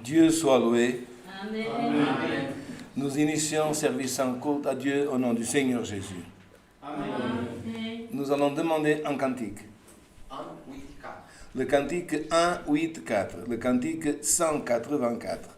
Dieu soit loué. Amen. Nous initions service en culte à Dieu au nom du Seigneur Jésus. Amen. Nous allons demander un cantique. 1, 8, 4. Le cantique 1, 8, 4. Le cantique 184.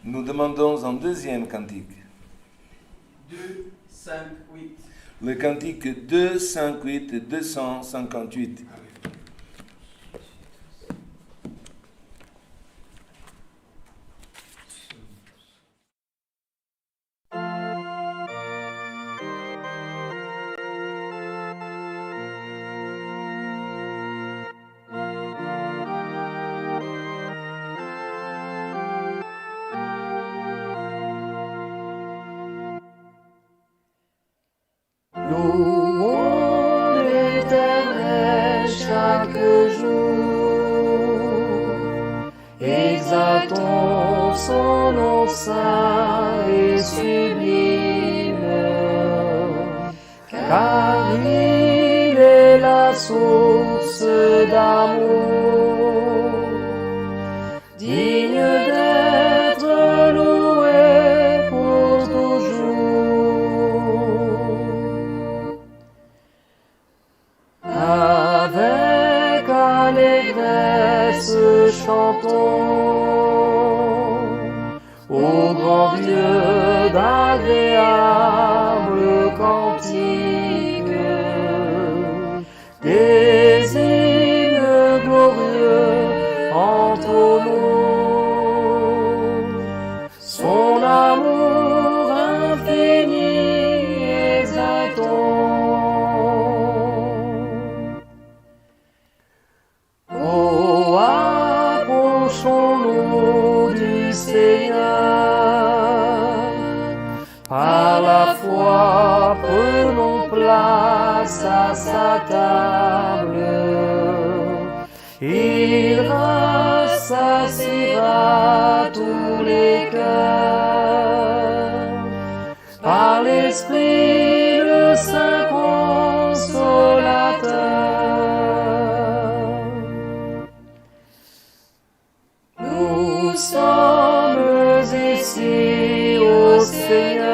Nous demandons un deuxième cantique. 2, 5, 8. Le cantique 2, 5, 8 et 258. Louons l'Éternel chaque jour, exaltons son nom saint et sublime, car il est la source d'amour, digne d'être loué pour toujours. Avec allégresse chantons au grand Dieu d'agréables cantiques, des hymnes glorieux entonons, son amour infini exaltons. Oh, approchons-nous du Seigneur, par la foi prenons place à sa table, il rassasiera tous les cœurs, par l'Esprit le Saint. sommes ici, ô Seigneur,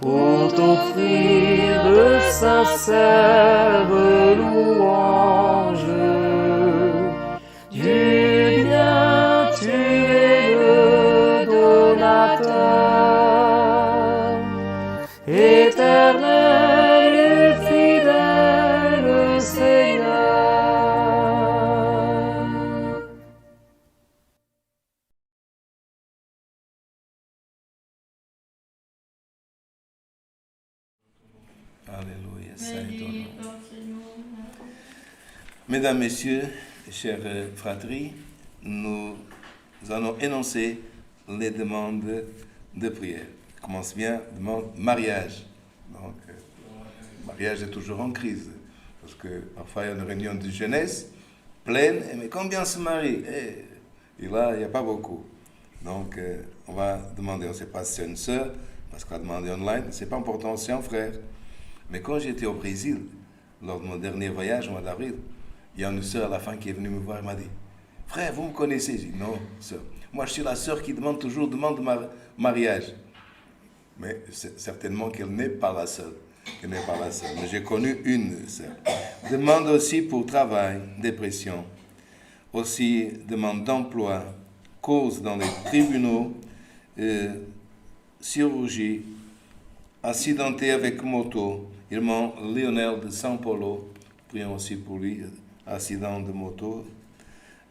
pour t'offrir de sincères louanges. Du bien, tu es le donateur, éternel et fidèle Seigneur. Alléluia, Saint ton nom. Bendito Seigneur. Mesdames, Messieurs, chers fratries, nous allons énoncer les demandes de prière. On commence bien, demande mariage. Donc, mariage est toujours en crise, parce que parfois il y a une réunion de jeunesse pleine, mais combien se marient? Et là, il n'y a pas beaucoup. Donc, on va demander, on ne sait pas si c'est une sœur, parce qu'on va demander online, c'est pas important, c'est un frère. Mais quand j'étais au Brésil, lors de mon dernier voyage au mois d'avril, il y a une sœur à la fin qui est venue me voir et m'a dit « Frère, vous me connaissez ?» J'ai dit « Non, sœur. Moi, je suis la sœur qui demande toujours de mariage. » Mais certainement qu'elle n'est pas la seule. Mais j'ai connu une sœur. Demande aussi pour travail, dépression. Aussi demande d'emploi, cause dans les tribunaux, chirurgie, accidenté avec moto. Irmão Lionel de São Paulo, prions aussi pour lui, accident de moto.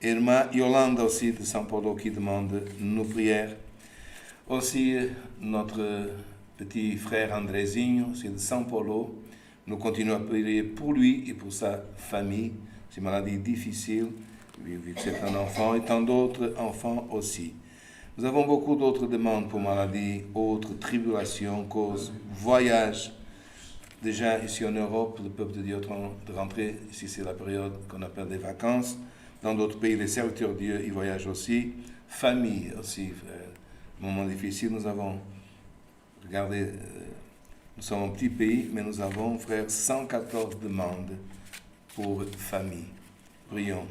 Irmã Yolanda aussi de São Paulo qui demande nos prières. Aussi notre petit frère Andrezinho, aussi de São Paulo. Nous continuons à prier pour lui et pour sa famille. C'est une maladie difficile, vu que c'est un enfant, et tant d'autres enfants aussi. Nous avons beaucoup d'autres demandes pour maladies, autres tribulations, causes, voyages. Déjà ici en Europe, le peuple de Dieu est en train de rentrer. Ici, c'est la période qu'on appelle des vacances. Dans d'autres pays, les serviteurs de Dieu, ils voyagent aussi. Famille aussi. Moment difficile, nous avons, regardez, nous sommes un petit pays, mais nous avons, frère, 114 demandes pour famille. Prions.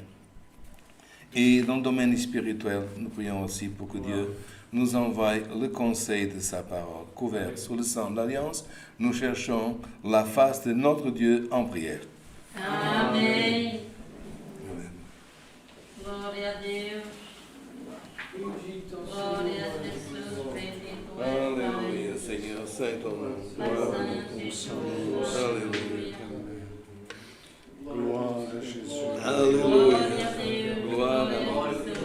Et dans le domaine spirituel, nous prions aussi pour que Dieu nous envoie le conseil de sa parole. Couvert sous le sang de l'Alliance, nous cherchons la face de notre Dieu en prière. Amém. Glória a Deus. Glória a Jesus. Bendito é Alléluia, Seigneur, Saint ton nom. Alléluia. Gloire à Jésus. Alléluia. Glória a Deus. Gloire Glória à a Dieu. Deus.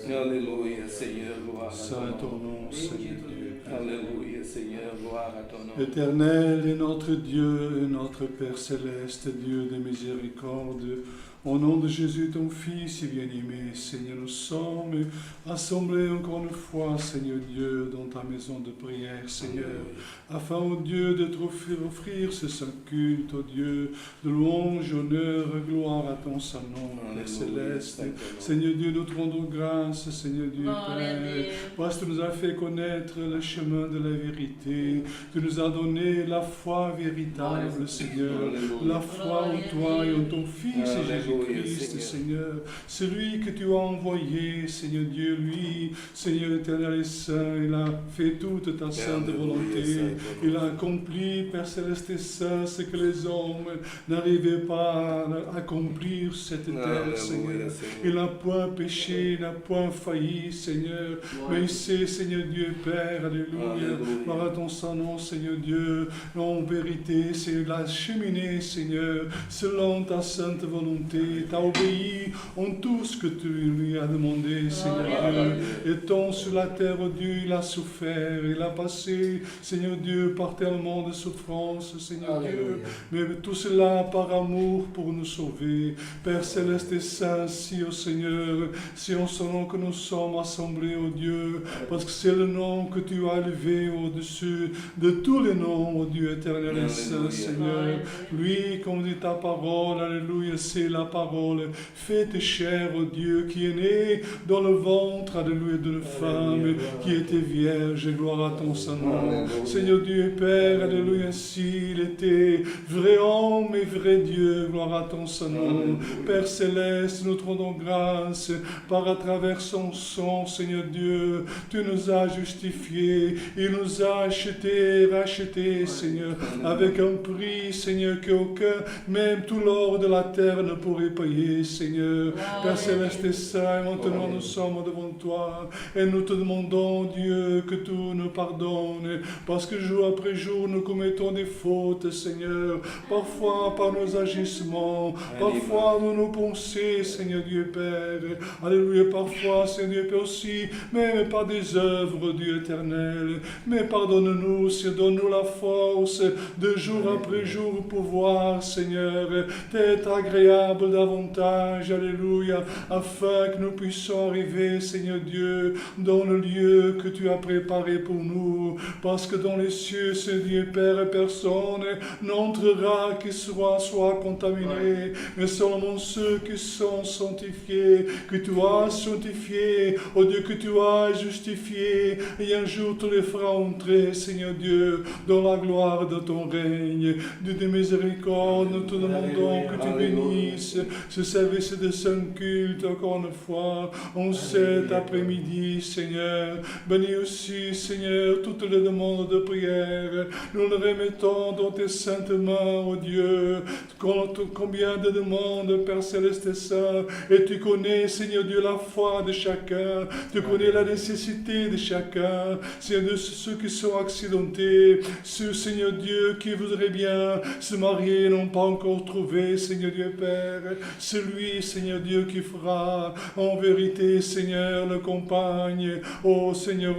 Alléluia, Seigneur, gloire à ton Saint ton nom. nom, Seigneur Dieu. Alléluia, Seigneur, gloire à ton nom. Éternel est notre Dieu et notre Père céleste, Dieu de miséricorde. Au nom de Jésus, ton Fils bien-aimé, Seigneur, nous sommes assemblés encore une fois, Seigneur Dieu, dans ta maison de prière, Seigneur, afin, ô Dieu, de te offrir ce saint culte, ô Dieu, de louange, honneur, gloire à ton saint nom, Père céleste. Seigneur Dieu, nous te rendons grâce, Seigneur Dieu, Père, parce que tu nous as fait connaître le chemin de la vérité. Tu nous as donné la foi véritable, Seigneur, la foi en toi et en ton Fils, Jésus-Christ, Seigneur. Celui que tu as envoyé, Seigneur Dieu, lui, Seigneur éternel et saint, il a fait toute ta sainte volonté. Il a accompli, Père céleste et saint, ce que les hommes n'arrivaient pas à accomplir cette terre, Seigneur. Il n'a point péché, il n'a point failli, Seigneur. Mais il sait, Seigneur Dieu, Père, alléluia. Gloire à ton saint nom, Seigneur Dieu. En vérité, c'est la cheminée, Seigneur, selon ta sainte volonté. T'as obéi en tout ce que tu lui as demandé, Seigneur Dieu. Étant sur la terre, oh Dieu, il a souffert, il a passé, Seigneur Dieu, par tellement de souffrances, Seigneur Dieu. Mais tout cela par amour pour nous sauver. Père céleste et saint, si, oh Seigneur, si en ce nom que nous sommes assemblés, oh Dieu, parce que c'est le nom que tu as élevé, oh au-dessus de tous les noms, ô Dieu éternel et saint, Alléluia. Seigneur. Lui, comme dit ta parole, alléluia, c'est la parole, faite chair, ô Dieu, qui est né dans le ventre, alléluia, d'une femme qui était vierge, gloire à ton Saint-Nom. Alléluia. Seigneur Dieu et Père, alléluia, s'il était vrai homme et vrai Dieu, gloire à ton Saint-Nom. Alléluia. Père céleste, nous te rendons grâce, par à travers son sang, Seigneur Dieu, tu nous as justifiés, il nous a achetés, rachetés, Seigneur, avec un prix, Seigneur, qu'aucun, même tout l'or de la terre ne pourrait payer, Seigneur. Père céleste et saint, maintenant nous sommes devant toi, et nous te demandons, Dieu, que tu nous pardonnes, parce que jour après jour, nous commettons des fautes, Seigneur, parfois par nos agissements, parfois dans nos pensées, Seigneur Dieu Père, alléluia, parfois, Seigneur Dieu Père aussi, même par des œuvres, Dieu éternel, mais pardonne-nous, Seigneur, donne-nous la force de jour après jour pouvoir, Seigneur, d'être agréable davantage, alléluia, afin que nous puissions arriver, Seigneur Dieu, dans le lieu que tu as préparé pour nous, parce que dans les cieux, Seigneur Dieu Père, personne n'entrera qui soit contaminé, mais seulement ceux qui sont sanctifiés, que tu as sanctifiés, ô Dieu, que tu as justifiés, et un jour tu les feras entrer, Seigneur Dieu, dans la gloire de ton règne. Dieu de miséricorde, nous te demandons que tu bénisses ce service de saint culte encore une fois, en cet après-midi, Seigneur. Bénis aussi, Seigneur, toutes les demandes de prière. Nous les remettons dans tes saintes mains, ô Dieu. Combien de demandes, Père Céleste et Saint, et tu connais, Seigneur Dieu, la foi de chacun. Tu connais la nécessité de chacun. Seigneur Dieu, ceux qui sont accidentés, ceux, Seigneur Dieu, qui voudraient bien se marier, n'ont pas encore trouvé, Seigneur Dieu Père. Celui, Seigneur Dieu, qui fera en vérité, Seigneur, le compagne, oh Seigneur,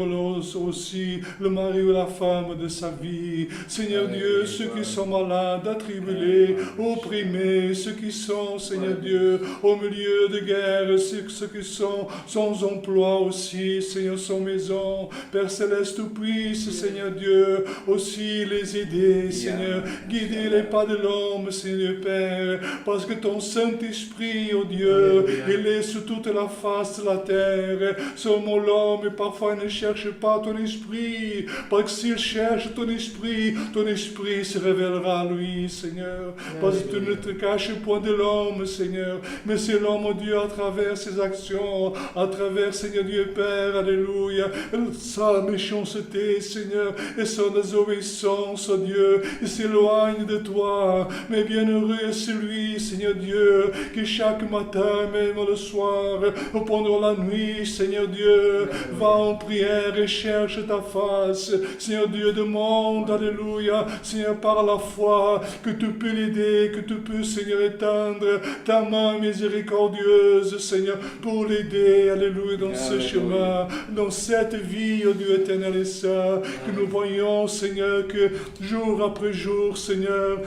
aussi le mari ou la femme de sa vie. Seigneur Dieu, ceux qui sont malades, attribulés, opprimés, ceux qui sont, Seigneur Dieu, au milieu de guerre, ceux qui sont sans emploi aussi, Seigneur, sans maison. Père Céleste, tu puisses, Seigneur Dieu, aussi les aider, Seigneur, guider les pas de l'homme, Seigneur Père, parce que ton Saint-Esprit, oh Dieu, il est sur toute la face de la terre. Seulement l'homme, parfois, ne cherche pas ton esprit, parce que s'il cherche ton esprit se révélera à lui, Seigneur, parce que tu ne te caches point de l'homme, Seigneur, mais c'est l'homme, oh Dieu, à travers ses actions, à travers, Seigneur Dieu Père, alléluia, sa méchanceté, Seigneur, et son désobéissance, oh Dieu, il s'éloigne de toi. Mais bienheureux est celui, Seigneur Dieu, qui chaque matin, même le soir, ou pendant la nuit, Seigneur Dieu, va en prière et cherche ta face. Seigneur Dieu, demande, alléluia, Seigneur, par la foi, que tu peux l'aider, que tu peux, Seigneur, étendre ta main miséricordieuse, Seigneur, pour l'aider, alléluia, dans ce chemin, dans cette vie, oh Dieu éternel et saint, que nous voyons, Seigneur, que jour après jour, Seigneur,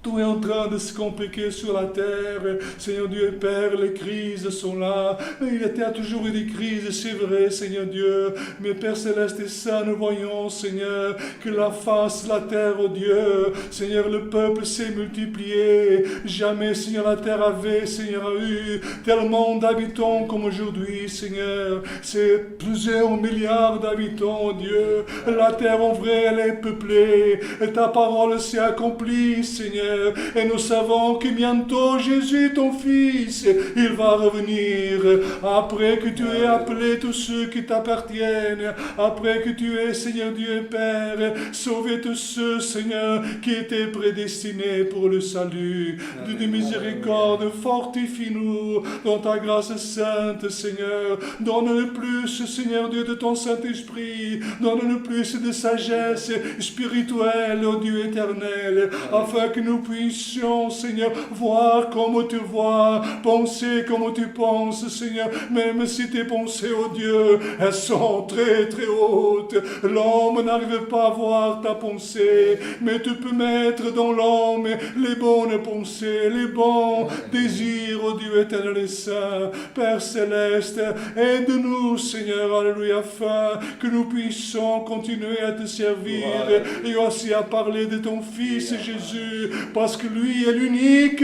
tout est en train de se compliquer sur la terre. Seigneur Dieu et Père, les crises sont là. Il y a toujours eu des crises, c'est vrai, Seigneur Dieu. Mais Père Céleste et Saint, nous voyons, Seigneur, que la face de la terre, oh Dieu, Seigneur, le peuple s'est multiplié. Jamais, Seigneur, la terre avait, Seigneur, eu tellement d'habitants comme aujourd'hui, Seigneur. C'est plusieurs milliards d'habitants, oh Dieu. La terre, en vrai, elle est peuplée. Et ta parole s'est accomplie, Seigneur. Et nous savons que bientôt Jésus, ton Fils, il va revenir. Après que tu aies appelé tous ceux qui t'appartiennent, après que tu aies, Seigneur Dieu et Père, sauvé tous ceux, Seigneur, qui étaient prédestinés pour le salut. Dieu de miséricorde, fortifie-nous dans ta grâce sainte, Seigneur. Donne-nous plus, Seigneur Dieu, de ton Saint-Esprit. Donne-nous plus de sagesse spirituelle, ô Dieu éternel, afin que nous puissions, Seigneur, voir comme tu vois, penser comme tu penses, Seigneur, même si tes pensées, oh Dieu, elles sont très très hautes. L'homme n'arrive pas à voir ta pensée, mais tu peux mettre dans l'homme les bonnes pensées, les bons désirs, oh ô Dieu éternel et saint, Père céleste, aide-nous, Seigneur, alléluia, afin que nous puissions continuer à te servir et aussi à parler de ton Fils Jésus, parce que lui est l'unique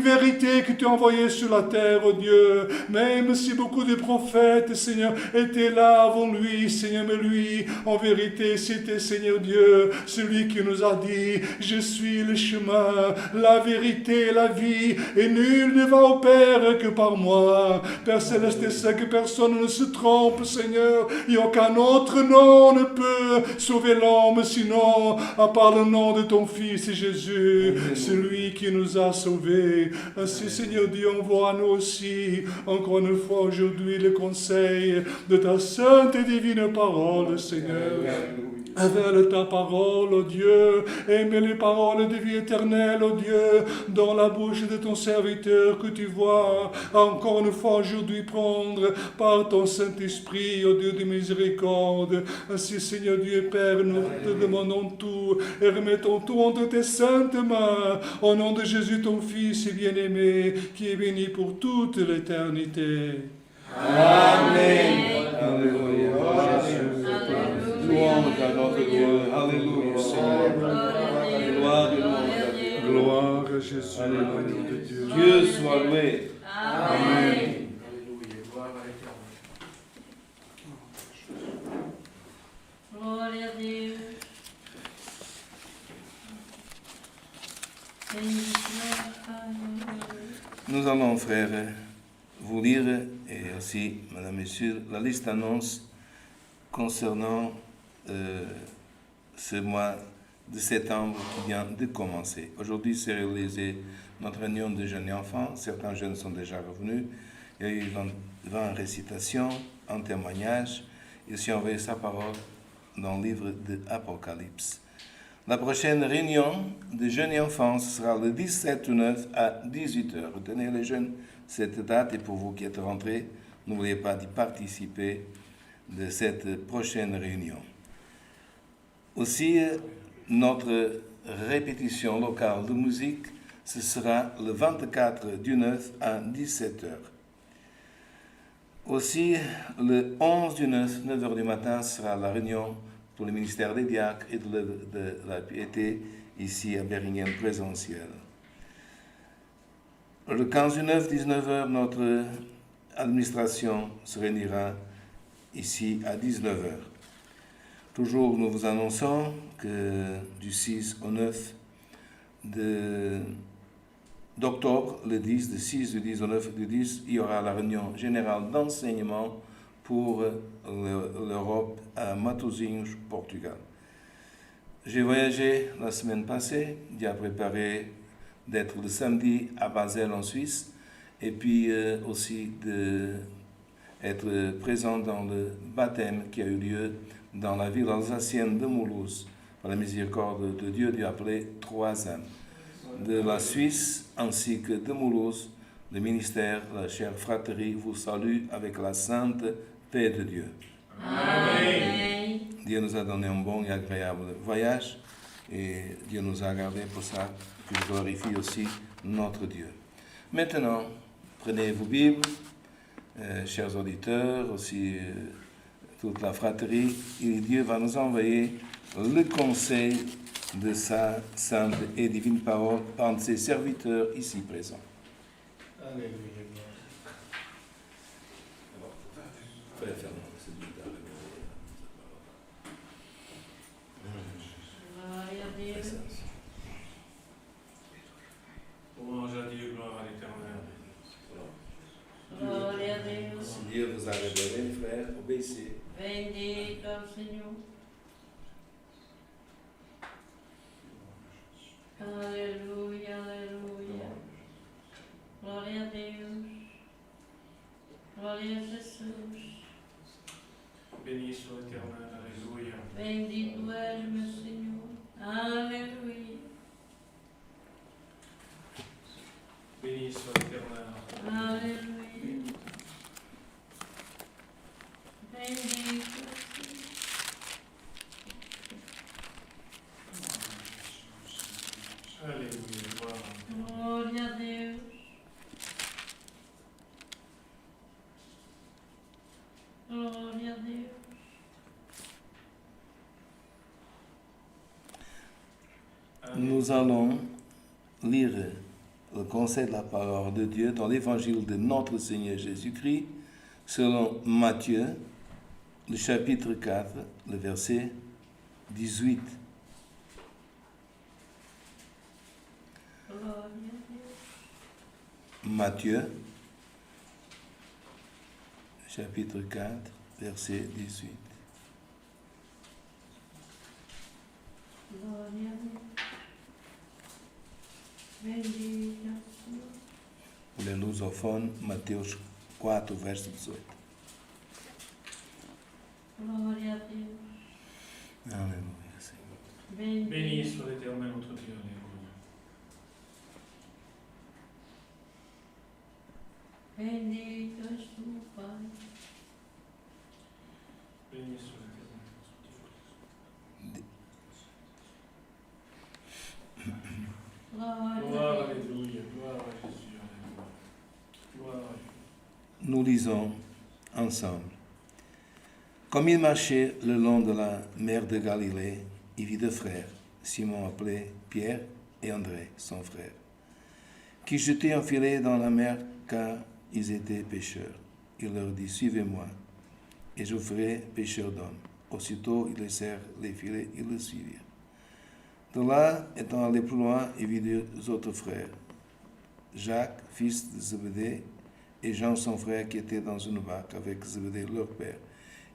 vérité que tu as envoyée sur la terre, oh Dieu. Même si beaucoup de prophètes, Seigneur, étaient là avant lui, Seigneur, mais lui, en vérité, c'était, Seigneur Dieu, celui qui nous a dit, je suis le chemin, la vérité et la vie, et nul ne va au Père que par moi. Père céleste, c'est que personne ne se trompe, Seigneur, et aucun autre nom ne peut sauver l'homme, sinon, à part le nom de ton Fils Jésus, celui qui nous a sauvés. Ainsi, Seigneur Dieu, envoie-nous aussi, encore une fois aujourd'hui, le conseil de ta sainte et divine parole, Seigneur. Avec ta parole, ô Dieu, et mets les paroles de vie éternelle, ô Dieu, dans la bouche de ton serviteur que tu vois encore une fois aujourd'hui prendre par ton Saint-Esprit, ô Dieu de miséricorde. Ainsi, Seigneur Dieu et Père, nous te demandons tout et remettons tout entre tes saintes mains, au nom de Jésus, ton Fils bien-aimé, qui est béni pour toute l'éternité. Amen. Alléluia. Louange à notre Dieu. Alléluia, Seigneur. Gloire du nom de Dieu. Gloire à Jésus, au nom de Dieu. Dieu soit loué. Amen. Alléluia. Gloire à l'Éternel. Glória a Deus. Senhor. Nous allons, frères, vous lire, et aussi, Madame, Messieurs, la liste d'annonces concernant ce mois de septembre qui vient de commencer. Aujourd'hui, c'est réalisé notre réunion de jeunes et enfants. Certains jeunes sont déjà revenus. Il y a eu 20 récitations, un témoignage. Et aussi envoyé sa parole dans le livre de l'Apocalypse. La prochaine réunion de jeunes et enfants sera le 17/9 à 18h. Retenez les jeunes cette date, et pour vous qui êtes rentrés, n'oubliez pas d'y participer de cette prochaine réunion. Aussi, notre répétition locale de musique, ce sera le 24/9 à 17h. Aussi, le 11/9, 9h du matin, sera la réunion pour le ministère des diacres et de la piété ici à Beringen présentiel. Le 15/9, 19h, notre administration se réunira ici à 19h. Toujours, nous vous annonçons que du 6 au 9 d'octobre, le 10, du 6, du 10 au 9 du 10, il y aura la réunion générale d'enseignement pour l'Europe à Matosinhos, Portugal. J'ai voyagé la semaine passée, j'ai préparé d'être le samedi à Basel en Suisse, et puis aussi d'être présent dans le baptême qui a eu lieu dans la ville alsacienne de Mulhouse, par la miséricorde de Dieu, Dieu appelé 3 âmes. De la Suisse ainsi que de Mulhouse, le ministère, la chère fraterie vous salue avec la sainte paix de Dieu. Amen. Dieu nous a donné un bon et agréable voyage et Dieu nous a gardés pour ça, que je glorifie aussi notre Dieu. Maintenant, prenez vos Bibles, chers auditeurs, aussi toute la fraterie, et Dieu va nous envoyer le conseil de sa sainte et divine parole par ses serviteurs ici présents. Alléluia. Frère Fernand, c'est du Glória a Deus. Louange à Dieu, gloire à l'Éternel. Glória a Deus. Si Dieu vous a révélé, frère, obéissez. Bendito é o Senhor. Aleluia, aleluia. Glória a Deus. Glória a Jesus. Béni soit l'Éternel, alléluia. Bendito és, meu Senhor. Aleluia. Béni soit l'Éternel. Aleluia. Bendito. Alléluia, gloire. Glória a Deus. Nous allons lire le conseil de la parole de Dieu dans l'évangile de notre Seigneur Jésus-Christ selon Matthieu, le chapitre 4, le verset 18. Glória a Deus. Matthieu, chapitre 4, verset 18. Glória a Deus. Bendito Senhor. Pour les lusophones, Matthieu 4, verset 18. Glória a Deus. Alléluia, Seigneur. Bendito. Béni soit l'Éternel notre Dieu. Alléluia. Bendito és tu, Pai. Béni soit l'Éternel notre Dieu. Glória a Gloire, Deus. Alléluia. Gloire à Jésus. Alléluia. Gloire à Dieu. Nous lisons ensemble. Comme il marchait le long de la mer de Galilée, il vit deux frères, Simon appelé Pierre et André, son frère, qui jetaient un filet dans la mer car ils étaient pêcheurs. Il leur dit, suivez-moi, et je vous ferai pêcheurs d'hommes. Aussitôt, ils laissèrent les filets et le suivirent. De là, étant allé plus loin, il vit deux autres frères, Jacques, fils de Zébédée, et Jean, son frère, qui étaient dans une barque avec Zébédée, leur père,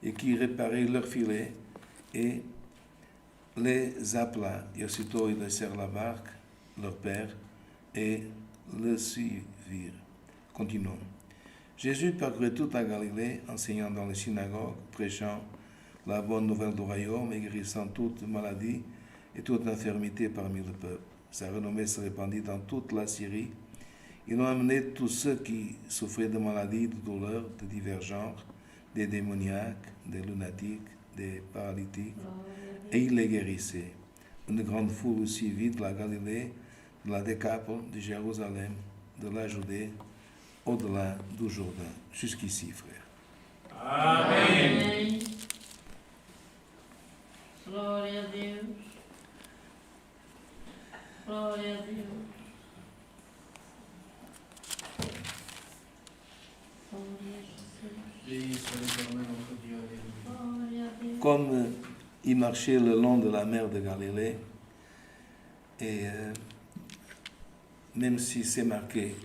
et qui réparaient leurs filets, et les appela. Et aussitôt, ils laissèrent la barque, leur père, et le suivirent. Continuons. Jésus parcourait toute la Galilée, enseignant dans les synagogues, prêchant la bonne nouvelle du royaume et guérissant toute maladie et toute infirmité parmi le peuple. Sa renommée se répandit dans toute la Syrie. Ils ont amené tous ceux qui souffraient de maladies, de douleurs, de divers genres, des démoniaques, des lunatiques, des paralytiques, et il les guérissait. Une grande foule aussi vit de la Galilée, de la Décapole, de Jérusalem, de la Judée, au-delà du Jourdain. Jusqu'ici, frère. Amen. Amém. Glória a Deus. Glória a Deus. Glória a Jesus. Béni soit l'Éternel notre Dieu. Alléluia. Glória a Deus. Comme il marchait le long de la mer de Galilée, et même si c'est marqué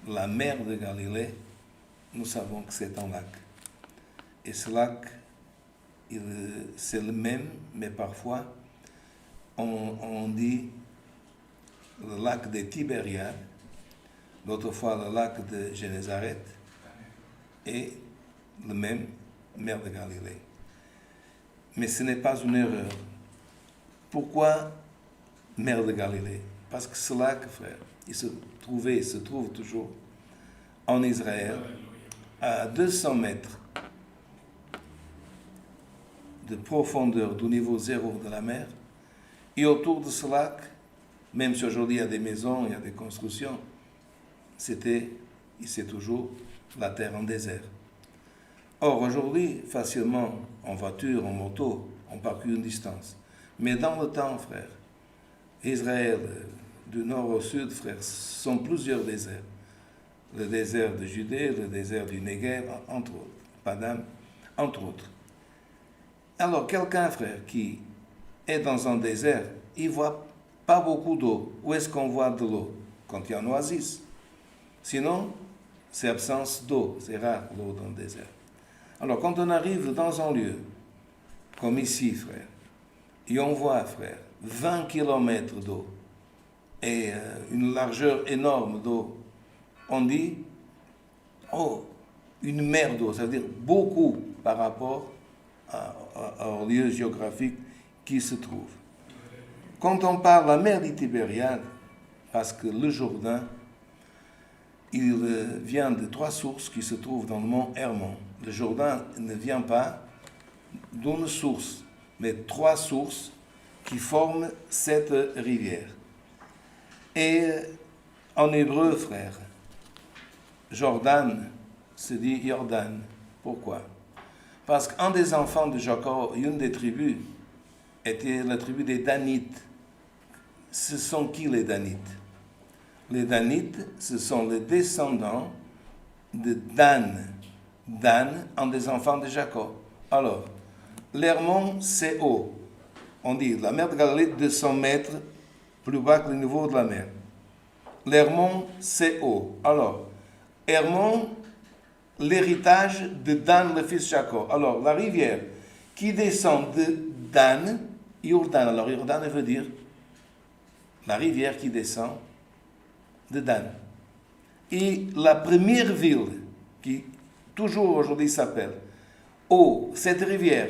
la mer de Galilée, nous savons que c'est un lac. Et ce lac, c'est le même, mais parfois on dit le lac de Tibériade, d'autres fois le lac de Génézareth, et le même, mer de Galilée. Mais ce n'est pas une erreur. Pourquoi mer de Galilée? Parce que ce lac, frère, il se trouve toujours en Israël, à 200 mètres de profondeur du niveau zéro de la mer. Et autour de ce lac, même si aujourd'hui il y a des maisons, il y a des constructions, c'est toujours la terre en désert. Or, aujourd'hui, facilement, en voiture, en moto, on parcourt une distance. Mais dans le temps, frère, Israël, du nord au sud, frère, sont plusieurs déserts. Le désert de Judée, le désert du Negev, entre autres. Padam, entre autres. Alors, quelqu'un, frère, qui est dans un désert, il ne voit pas beaucoup d'eau. Où est-ce qu'on voit de l'eau? Quand il y a un oasis. Sinon, c'est absence d'eau. C'est rare l'eau dans le désert. Alors, quand on arrive dans un lieu, comme ici, frère, et on voit, frère, 20 km d'eau et une largeur énorme d'eau, on dit, oh, une mer d'eau, ça veut dire beaucoup par rapport au lieu géographique qui se trouve. Quand on parle de la mer de Tibériade, parce que le Jourdain, il vient de 3 sources qui se trouvent dans le mont Hermon. Le Jourdain ne vient pas d'une source, mais 3 sources qui forment cette rivière. Et en hébreu, frère, Jordan se dit Jordan. Pourquoi? Parce qu'un des enfants de Jacob, une des tribus, était la tribu des Danites. ce sont qui les Danites? Les Danites, ce sont les descendants de Dan. Dan, un des enfants de Jacob. Alors, l'Hermon, c'est haut. On dit, la mer de Galilée, 200 mètres plus bas que le niveau de la mer. L'Hermon, c'est haut. Alors, Hermon, l'héritage de Dan, le fils de Jacob. Alors, la rivière qui descend de Dan, Jordan. Alors, Jordan veut dire la rivière qui descend de Dan. Et la première ville qui, toujours aujourd'hui, s'appelle, où cette rivière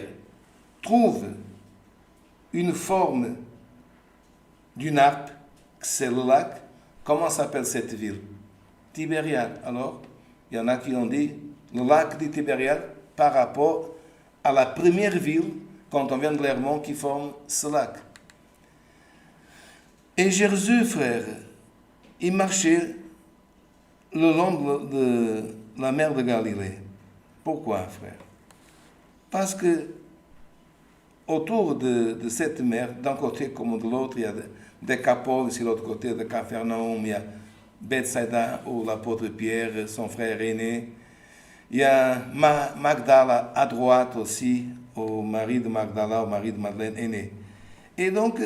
trouve une forme d'une harpe, c'est le lac. Comment s'appelle cette ville? Tibériade. Alors, il y en a qui ont dit le lac de Tibériade par rapport à la première ville, quand on vient de l'Hermon, qui forme ce lac. Et Jésus, frère, il marchait le long de la mer de Galilée. Pourquoi, frère? Parce que autour de cette mer, d'un côté comme de l'autre, il y a Décapole, ici de l'autre côté de Capharnaüm, il y a Bethsaïda, où l'apôtre Pierre, son frère aîné. Il y a Magdala à droite aussi, au mari de Magdala, au mari de Madeleine aîné. Et donc,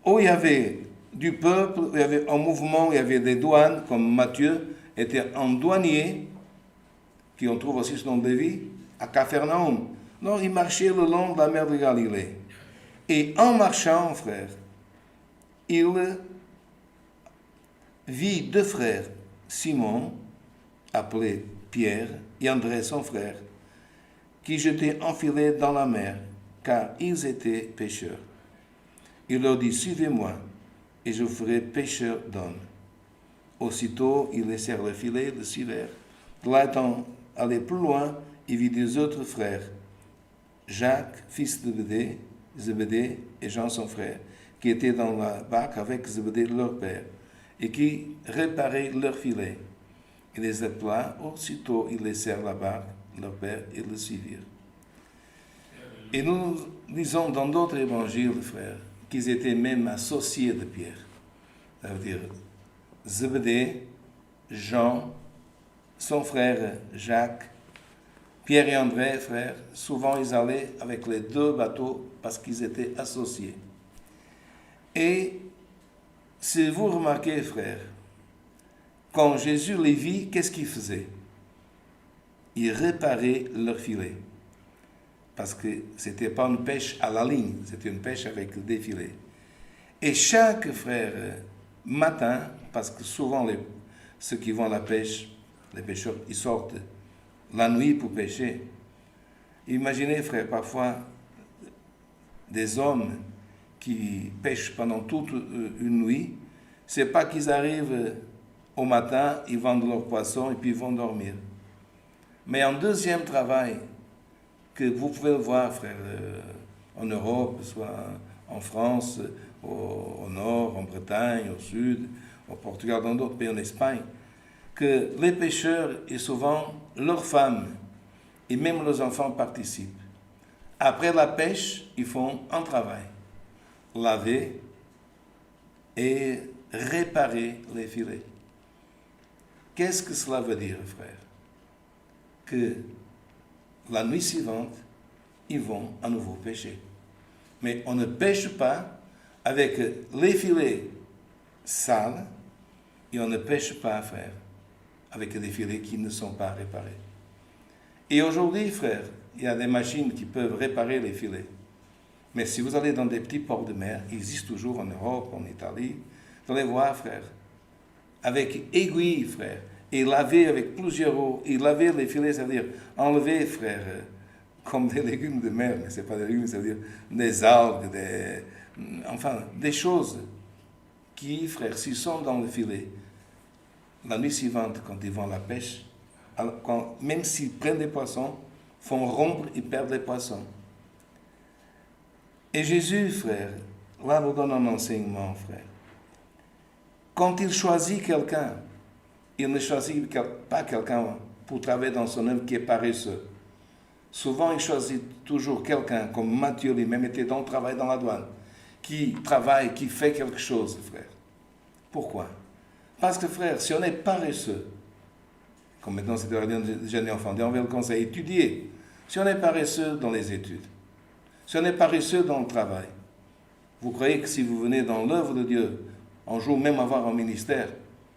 où il y avait du peuple, où il y avait un mouvement, où il y avait des douanes, comme Matthieu était un douanier, qui on trouve aussi son nom de vie, à Capharnaüm. Donc, il marchait le long de la mer de Galilée. Et en marchant, frère, il vit deux frères, Simon, appelé Pierre, et André, son frère, qui jetaient un filet dans la mer, car ils étaient pêcheurs. Il leur dit, suivez-moi, et je vous ferai pêcheurs d'hommes. Aussitôt, ils laissèrent le filet, le suivèrent. De là étant allé plus loin, il vit deux autres frères, Jacques, fils de Zébédée, et Jean, son frère, qui étaient dans la barque avec Zébédée, leur père, et qui réparaient leur filet. Il les appela, aussitôt ils laissèrent la barque, leur père, et le suivirent. Et nous lisons dans d'autres évangiles, frères, qu'ils étaient même associés de Pierre. Ça veut dire Zébédée, Jean, son frère Jacques, Pierre et André, frères, souvent ils allaient avec les deux bateaux parce qu'ils étaient associés. Et si vous remarquez, frères, quand Jésus les vit, qu'est-ce qu'il faisait? Il réparait leur filet. Parce que ce n'était pas une pêche à la ligne, c'était une pêche avec des filets. Et chaque frère, matin, parce que souvent ceux qui vont à la pêche, les pêcheurs, ils sortent la nuit pour pêcher. Imaginez, frère, parfois des hommes qui pêchent pendant toute une nuit, c'est pas qu'ils arrivent au matin, ils vendent leurs poissons et puis ils vont dormir. Mais un deuxième travail que vous pouvez le voir, frère, en Europe, soit en France, au nord, en Bretagne, au sud, au Portugal, dans d'autres pays, en Espagne, que les pêcheurs et souvent leurs femmes et même leurs enfants participent. Après la pêche, ils font un travail, laver et réparer les filets. Qu'est-ce que cela veut dire, frère? Que la nuit suivante, ils vont à nouveau pêcher. Mais on ne pêche pas avec les filets sales et on ne pêche pas, frère, avec des filets qui ne sont pas réparés. Et aujourd'hui, frère, il y a des machines qui peuvent réparer les filets. Mais si vous allez dans des petits ports de mer, ils existent toujours en Europe, en Italie, vous allez voir, frère, avec aiguille, frère, et laver avec plusieurs eaux, et laver les filets, c'est-à-dire enlever, frère, comme des légumes de mer, mais ce n'est pas des légumes, c'est-à-dire des algues, des choses qui, frère, s'ils sont dans le filet, la nuit suivante, quand ils vont à la pêche, même s'ils prennent des poissons, font rompre et perdent les poissons. Et Jésus, frère, là nous donne un enseignement, frère. Quand il choisit quelqu'un, il ne choisit pas quelqu'un pour travailler dans son œuvre qui est paresseux. Souvent, il choisit toujours quelqu'un, comme Matthieu lui-même était dans le travail dans la douane, qui travaille, qui fait quelque chose, frère. Pourquoi? Parce que, frère, si on est paresseux, comme maintenant c'est de jeunes enfants, on veut le conseil, étudier. Si on est paresseux dans les études, si on est paresseux dans le travail, vous croyez que si vous venez dans l'œuvre de Dieu, un jour même avoir un ministère,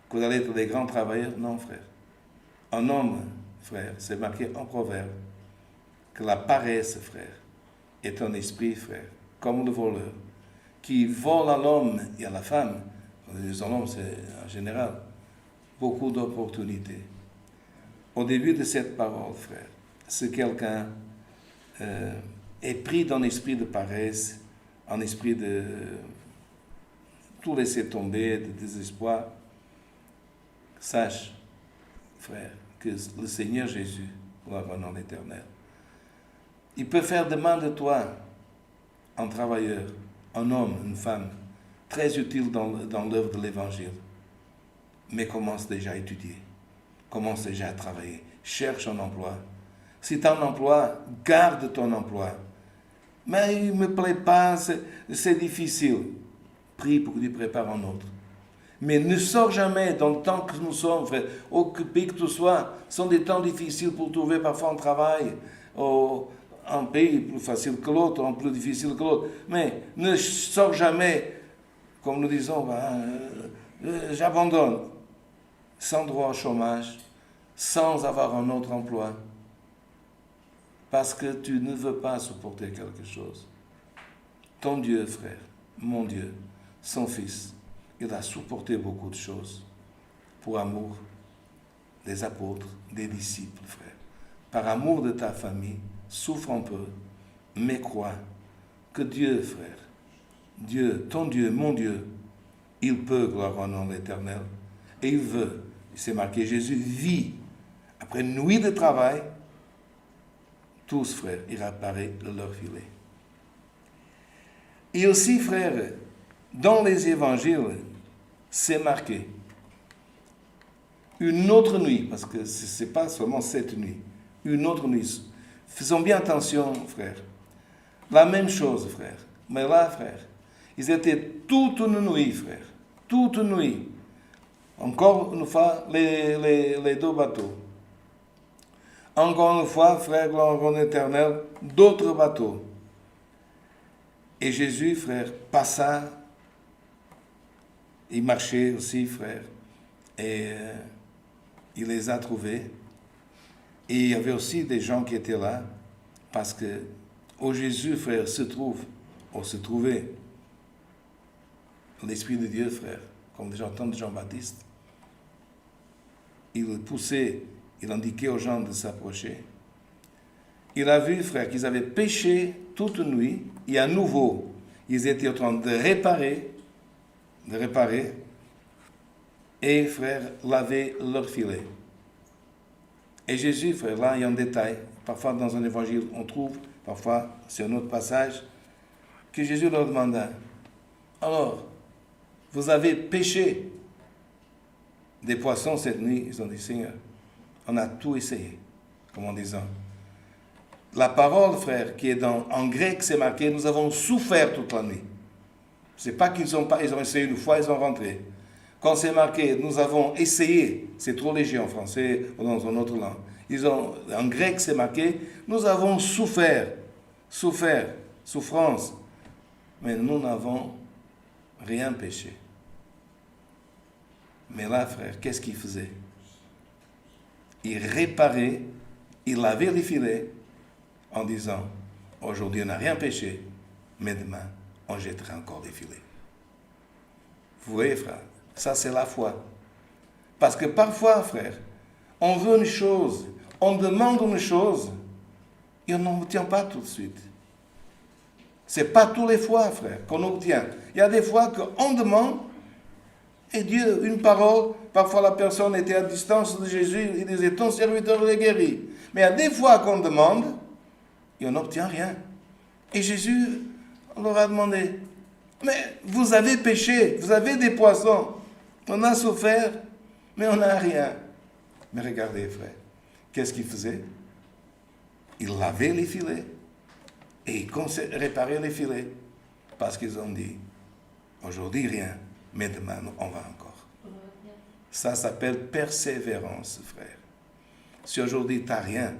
que vous allez être des grands travailleurs? Non, frère. Un homme, frère, c'est marqué en proverbe, que la paresse, frère, est un esprit, frère, comme le voleur, qui vole à l'homme et à la femme. Les hommes, c'est en général beaucoup d'opportunités. Au début de cette parole, frère, si quelqu'un est pris d'un esprit de paresse, un esprit de tout laisser tomber, de désespoir, sache, frère, que le Seigneur Jésus, gloire au nom de l'Éternel, il peut faire de mal de toi un travailleur, un homme, une femme, très utile dans l'œuvre de l'Évangile. Mais commence déjà à étudier, commence déjà à travailler, cherche un emploi. Si tu as un emploi, garde ton emploi. Mais il ne me plaît pas, c'est difficile. Prie pour qu'il prépare un autre. Mais ne sors jamais dans le temps que nous sommes, frère, occupés que tu sois. Ce sont des temps difficiles pour trouver parfois un travail. Un pays plus facile que l'autre, un plus difficile que l'autre. Mais ne sors jamais, comme nous disons, j'abandonne. Sans droit au chômage, sans avoir un autre emploi. Parce que tu ne veux pas supporter quelque chose. Ton Dieu, frère, mon Dieu, son Fils, il a supporté beaucoup de choses pour amour des apôtres, des disciples, frère. Par amour de ta famille, souffre un peu, mais crois que Dieu, frère, Dieu, ton Dieu, mon Dieu, il peut, gloire au nom de l'Éternel, et il veut. C'est marqué, Jésus vit. Après une nuit de travail, tous, frères, il réparait leur filet. Et aussi, frères, dans les évangiles, c'est marqué une autre nuit, parce que ce n'est pas seulement cette nuit, une autre nuit. Faisons bien attention, frères. La même chose, frère. Mais là, frère, ils étaient toute une nuit, frère. Toute une nuit. Encore une fois, les deux bateaux. Encore une fois, frère, gloire au nom éternel, d'autres bateaux. Et Jésus, frère, passa, il marchait aussi, frère, et il les a trouvés. Et il y avait aussi des gens qui étaient là, parce que où Jésus, frère, se trouvait l'Esprit de Dieu, frère, comme déjà entendu Jean-Baptiste. Il poussait, il indiquait aux gens de s'approcher. Il a vu, frère, qu'ils avaient péché toute nuit, et à nouveau, ils étaient en train de réparer, et, frère, laver leur filet. Et Jésus, frère, là, il y a un détail. Parfois, dans un évangile, on trouve, parfois, c'est un autre passage, que Jésus leur demanda, alors, vous avez péché des poissons cette nuit? Ils ont dit, Seigneur, on a tout essayé, comme en disant. La parole, frère, qui est en grec, c'est marqué, nous avons souffert toute la nuit. C'est pas qu'ils ont essayé une fois, ils ont rentré. Quand c'est marqué, nous avons essayé, c'est trop léger en français ou dans une autre langue. En grec, c'est marqué, nous avons souffert, souffrance, mais nous n'avons rien péché. Mais là, frère, qu'est-ce qu'il faisait? Il réparait, il lavait les filets en disant, aujourd'hui on n'a rien péché, mais demain on jettera encore les filets. Vous voyez, frère, ça c'est la foi. Parce que parfois, frère, on veut une chose, on demande une chose, et on n'obtient pas tout de suite. C'est pas tous les fois, frère, qu'on obtient. Il y a des fois qu'on demande, et Dieu, une parole, parfois la personne était à distance de Jésus, il disait, ton serviteur est guéri. Mais il y a des fois qu'on demande, et on n'obtient rien. Et Jésus leur a demandé, mais vous avez péché, vous avez des poissons, on a souffert, mais on n'a rien. Mais regardez, frère, qu'est-ce qu'il faisait? Il lavait les filets et il réparait les filets. Parce qu'ils ont dit, Aujourd'hui, rien. Mais demain, on va encore. Glória a Deus. Ça s'appelle persévérance, frère. Si aujourd'hui, tu n'as rien,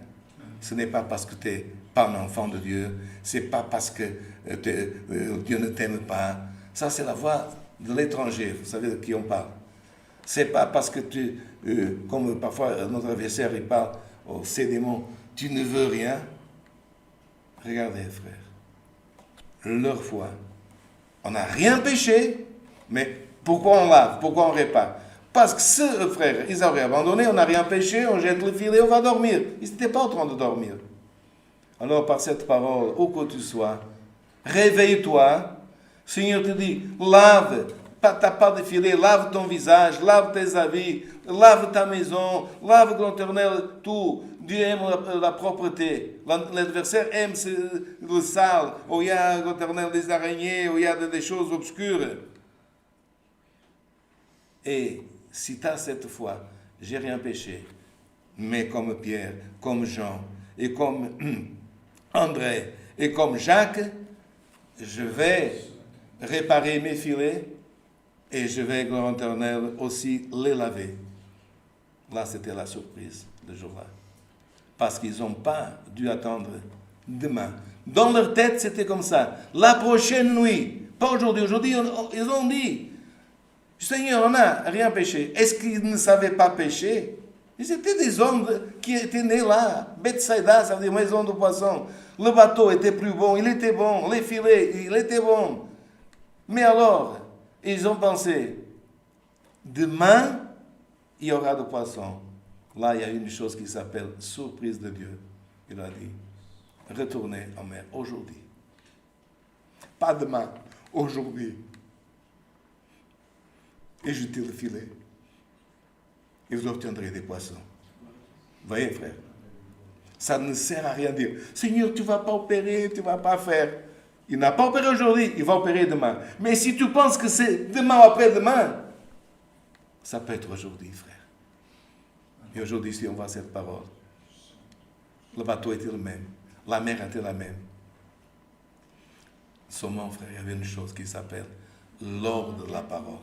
ce n'est pas parce que tu n'es pas un enfant de Dieu, ce n'est pas parce que Dieu ne t'aime pas. Ça, c'est la voix de l'étranger. Vous savez de qui on parle. Ce n'est pas parce que comme parfois notre adversaire il parle aux ces démons, tu ne veux rien. Regardez, frère, leur foi. On n'a rien péché, mais pourquoi on lave? Pourquoi on répare? Parce que ce frère, ils auraient abandonné, on n'a rien péché, on jette le filet, on va dormir. Ils n'étaient pas en train de dormir. Alors, par cette parole, où que tu sois, réveille-toi. Le Seigneur te dit, lave, t'as pas de filet, lave ton visage, lave tes habits, lave ta maison, lave ton éternel, tout. Dieu aime la propreté. L'adversaire aime le sale, où il y a l'éternel des araignées, où il y a des choses obscures. Et si tu as cette foi, j'ai rien péché, mais comme Pierre, comme Jean, et comme André, et comme Jacques, je vais réparer mes filets, et je vais, gloire éternelle, aussi les laver. Là, c'était la surprise, le jour-là. Parce qu'ils n'ont pas dû attendre demain. Dans leur tête, c'était comme ça. La prochaine nuit, pas aujourd'hui. Aujourd'hui, ils ont dit, Seigneur, on n'a rien péché. Est-ce qu'ils ne savaient pas pécher? Ils étaient des hommes qui étaient nés là. Bethsaïda, ça veut dire maison de poisson. Le bateau était plus bon, il était bon. Les filets, il était bon. Mais alors, ils ont pensé, demain, il y aura de poissons. Là, il y a une chose qui s'appelle surprise de Dieu. Il a dit, retournez en mer aujourd'hui. Pas demain, aujourd'hui. Et jetez le filet. Et vous obtiendrez des poissons. Voyez, frère, ça ne sert à rien de dire, Seigneur, tu ne vas pas opérer, tu ne vas pas faire. Il n'a pas opéré aujourd'hui, il va opérer demain. Mais si tu penses que c'est demain ou après-demain, ça peut être aujourd'hui, frère. Et aujourd'hui, si on voit cette parole, le bateau était le même, la mer était la même. Seulement, frère, il y avait une chose qui s'appelle l'ordre de la parole.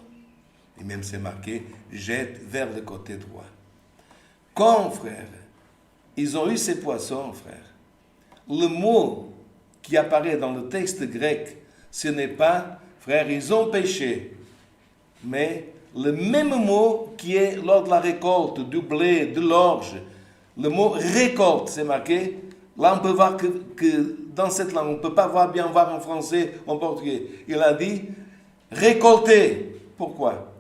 Et même c'est marqué, jette vers le côté droit. Quand, frère, ils ont eu ces poissons, frère, le mot qui apparaît dans le texte grec, ce n'est pas, frère, ils ont péché, mais le même mot qui est lors de la récolte, du blé, de l'orge, le mot récolte, c'est marqué. Là, on peut voir que dans cette langue, on ne peut pas bien voir en français, en portugais. Il a dit récolter. Pourquoi?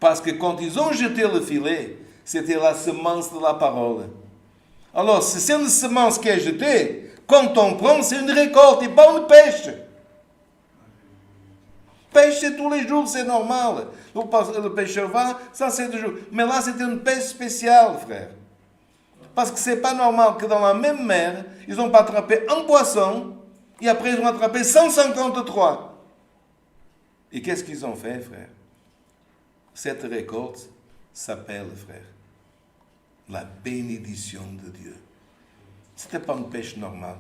Parce que quand ils ont jeté le filet, c'était la semence de la parole. Alors, si c'est une semence qui est jetée, quand on prend, c'est une récolte et pas une pêche. Pêcher tous les jours, c'est normal. Le pêcheur va, ça c'est toujours. Mais là, c'était une pêche spéciale, frère. Parce que c'est pas normal que dans la même mer, ils n'ont pas attrapé un poisson, et après ils ont attrapé 153. Et qu'est-ce qu'ils ont fait, frère? Cette récolte s'appelle, frère, la bénédiction de Dieu. C'était pas une pêche normale.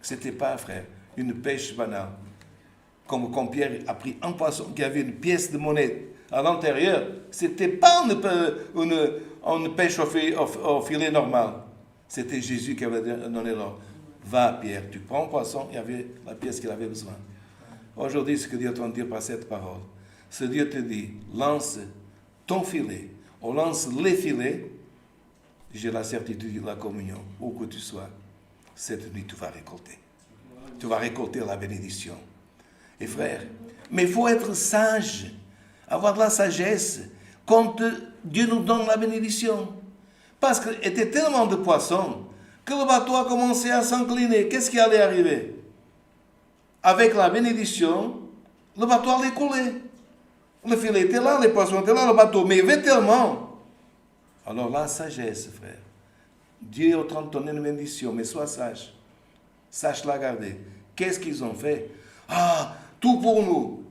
C'était pas, frère, une pêche banale. Comme quand Pierre a pris un poisson qui avait une pièce de monnaie à l'intérieur, c'était pas une pêche au filet normal. C'était Jésus qui avait donné l'ordre. Va, Pierre, tu prends un poisson, il y avait la pièce qu'il avait besoin. Aujourd'hui, ce que Dieu est en train de dire par cette parole, c'est Dieu te dit, lance ton filet, ou lance les filets, j'ai la certitude de la communion, où que tu sois, cette nuit tu vas récolter. Tu vas récolter la bénédiction. Et frère, mais il faut être sage, avoir de la sagesse quand Dieu nous donne la bénédiction. Parce qu'il était tellement de poissons que le bateau a commencé à s'incliner. Qu'est-ce qui allait arriver? Avec la bénédiction, le bateau allait couler. Le filet était là, les poissons étaient là, le bateau, mais il y avait tellement. Alors la sagesse, frère. Dieu est en train de donner une bénédiction, mais sois sage. Sache la garder. Qu'est-ce qu'ils ont fait? Ah, tout pour nous.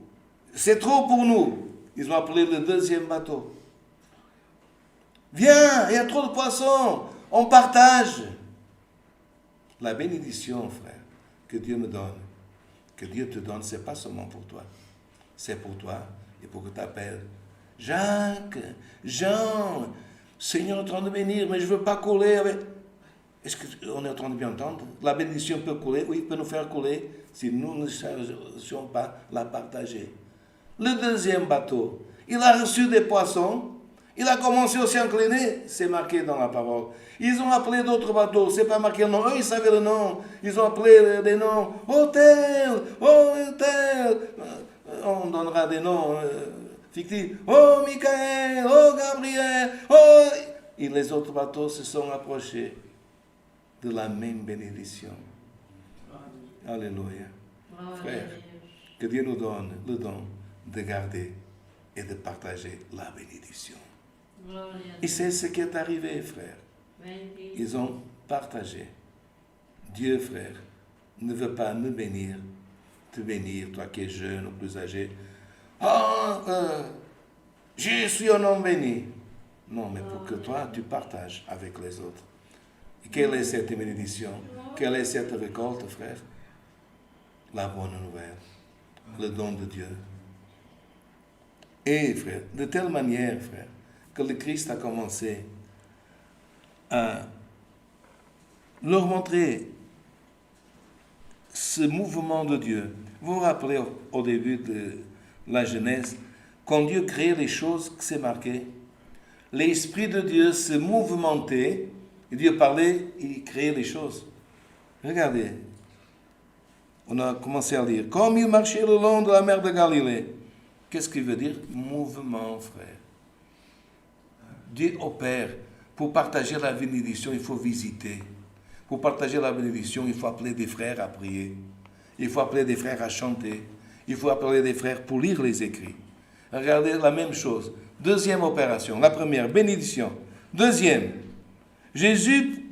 C'est trop pour nous. Ils ont appelé le deuxième bateau. Viens, il y a trop de poissons. On partage. La bénédiction, frère, que Dieu me donne, que Dieu te donne, ce n'est pas seulement pour toi. c'est pour toi et pour que tu appelles Jacques, Jean, Seigneur est en train de bénir, mais je ne veux pas couler avec... Est-ce qu'on est en train de bien entendre? La bénédiction peut couler, oui, peut nous faire couler si nous ne cherchons pas la partager. Le deuxième bateau, il a reçu des poissons, il a commencé aussi à incliner, c'est marqué dans la parole. Ils ont appelé d'autres bateaux, c'est pas marqué le nom, eux ils savaient le nom, ils ont appelé des noms, hôtel, oh hôtel, on donnera des noms fictifs, oh Michael, oh Gabriel, oh... Et les autres bateaux se sont approchés de la même bénédiction. Alléluia. Glória Frère, a Deus. que Dieu nous donne le don de garder et de partager la bénédiction. Glória a Et Deus. c'est ce qui est arrivé, frère. Bendito. Ils ont partagé. Dieu, frère, ne veut pas me bénir, te bénir, toi qui es jeune ou plus âgé. Je suis un homme béni. Non, mais pour que toi, tu partages avec les autres. Et quelle est cette bénédiction? Quelle est cette récolte, frère? La bonne nouvelle, le don de Dieu. Et, frère, de telle manière, frère, que le Christ a commencé à leur montrer ce mouvement de Dieu. Vous vous rappelez au début de la Genèse, quand Dieu créait les choses, que c'est marqué, l'Esprit de Dieu se mouvementait, et Dieu parlait, il créait les choses. Regardez, on a commencé à lire, comme il marchait le long de la mer de Galilée. Qu'est-ce qu'il veut dire? Mouvement, frère. Dieu opère. Pour partager la bénédiction, il faut visiter. Pour partager la bénédiction, il faut appeler des frères à prier. Il faut appeler des frères à chanter. Il faut appeler des frères pour lire les écrits. Regardez la même chose. Deuxième opération. La première, bénédiction. Deuxième, Jésus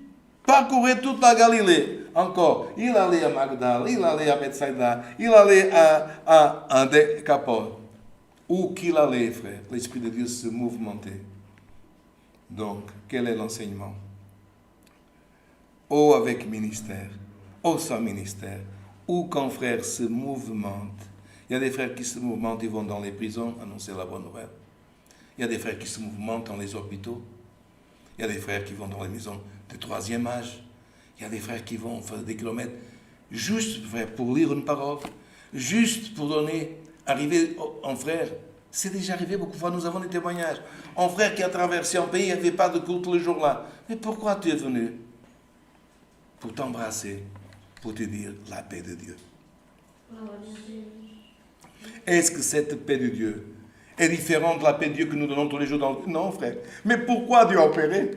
parcourait toute la Galilée. Encore, il allait à Magdala, il allait à Bethsaïda, il allait à Décapole. Où qu'il allait, frère, l'Esprit de Dieu se mouvementait. Donc, quel est l'enseignement? Ou avec ministère, ou sans ministère, ou quand frères se mouvementent. Il y a des frères qui se mouvementent, ils vont dans les prisons annoncer la bonne nouvelle. Il y a des frères qui se mouvementent dans les hôpitaux. Il y a des frères qui vont dans les maisons de troisième âge. Il y a des frères qui vont faire des kilomètres juste, frère, pour lire une parole, juste pour donner, arriver en frère. C'est déjà arrivé beaucoup de fois, nous avons des témoignages. Un frère qui a traversé un pays, il n'y avait pas de culte le jour-là. Mais pourquoi tu es venu? Pour t'embrasser, pour te dire la paix de Dieu. Glória a Deus. Est-ce que cette paix de Dieu est différente de la paix de Dieu que nous donnons tous les jours dans le... Non, frère. Mais pourquoi Dieu a opéré?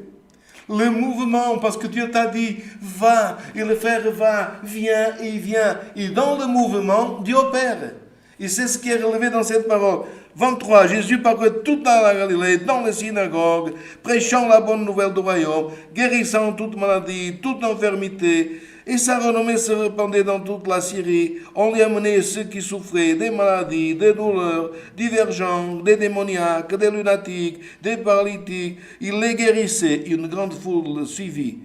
Le mouvement, parce que Dieu t'a dit, va, et le frère va, vient, et il vient. Et dans le mouvement, Dieu opère. Et c'est ce qui est relevé dans cette parole. 23, Jésus parcourait toute la Galilée, dans les synagogues, prêchant la bonne nouvelle du royaume, guérissant toute maladie, toute infirmité, et sa renommée se répandait dans toute la Syrie. On lui amenait ceux qui souffraient des maladies, des douleurs divergentes, des démoniaques, des lunatiques, des paralytiques. Il les guérissait. Une grande foule le suivit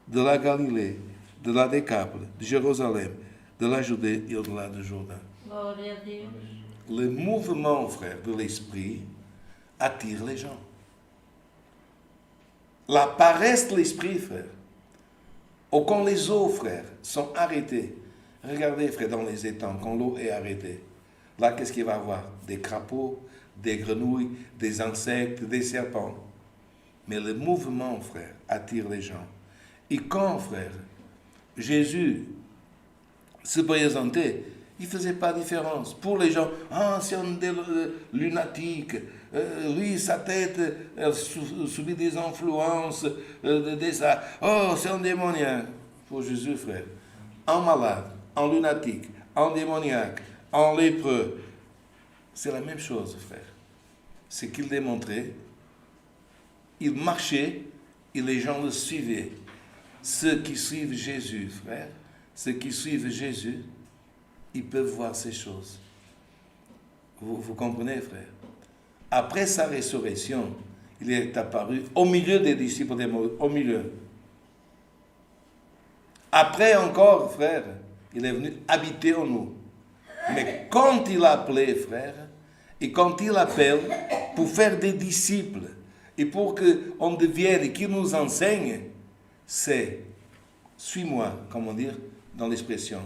de la Galilée, de la Décapole, de Jérusalem, de la Judée et au-delà du Jourdain. Glória a Deus. Le mouvement, frère, de l'esprit attire les gens. La paresse de l'esprit, frère, ou quand les eaux, frère, sont arrêtées. Regardez, frère, dans les étangs, quand l'eau est arrêtée, là, qu'est-ce qu'il va y avoir? Des crapauds, des grenouilles, des insectes, des serpents. Mais le mouvement, frère, attire les gens. Et quand, frère, Jésus se présentait, il ne faisait pas de différence. Pour les gens, c'est un lunatique, lui, sa tête, elle subit des influences, c'est un démoniaque. Pour Jésus, frère, un malade, un lunatique, un démoniaque, un lépreux, c'est la même chose, frère. Ce qu'il démontrait, il marchait et les gens le suivaient. Ceux qui suivent Jésus, frère, ceux qui suivent Jésus, ils peuvent voir ces choses. Vous comprenez, frère? Après sa résurrection, il est apparu au milieu des disciples d'Emmaüs, au milieu. Après encore, frère, il est venu habiter en nous. Mais quand il a appelé, frère, et quand il appelle pour faire des disciples, et pour qu'on devienne et qu'il nous enseigne, c'est suis-moi, comment dire, dans l'expression,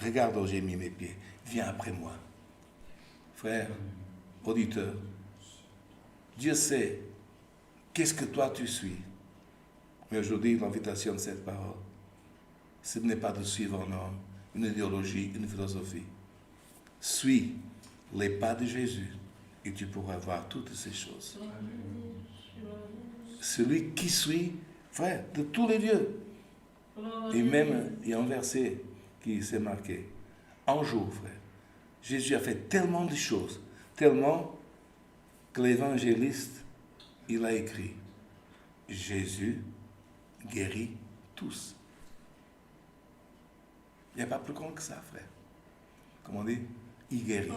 regarde où j'ai mis mes pieds, viens après moi. Frère, auditeur, Dieu sait qu'est-ce que toi tu suis. Mais aujourd'hui, l'invitation de cette parole, ce n'est pas de suivre un homme, une idéologie, une philosophie. Suis les pas de Jésus et tu pourras voir toutes ces choses. Celui qui suit, frère, de tous les dieux. Et même, il y a un verset qui s'est marqué. Un jour, frère, Jésus a fait tellement de choses, tellement que l'évangéliste, il a écrit, Jésus guérit tous. Il n'y a pas plus grand que ça, frère. Comment on dit? Il guérit.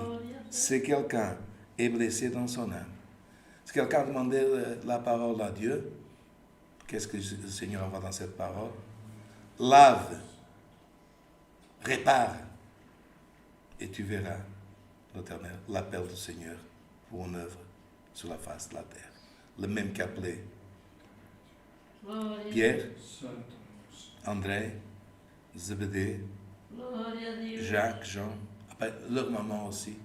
Si quelqu'un est blessé dans son âme, si quelqu'un a demandé la parole à Dieu, qu'est-ce que le Seigneur envoie dans cette parole? Lave, répare, et tu verras, l'Éternel, l'appel du Seigneur pour une œuvre sur la face de la terre. Le même qu'appelé Pierre, André, Zébédée, Jacques, Jean, après, leurs mamans aussi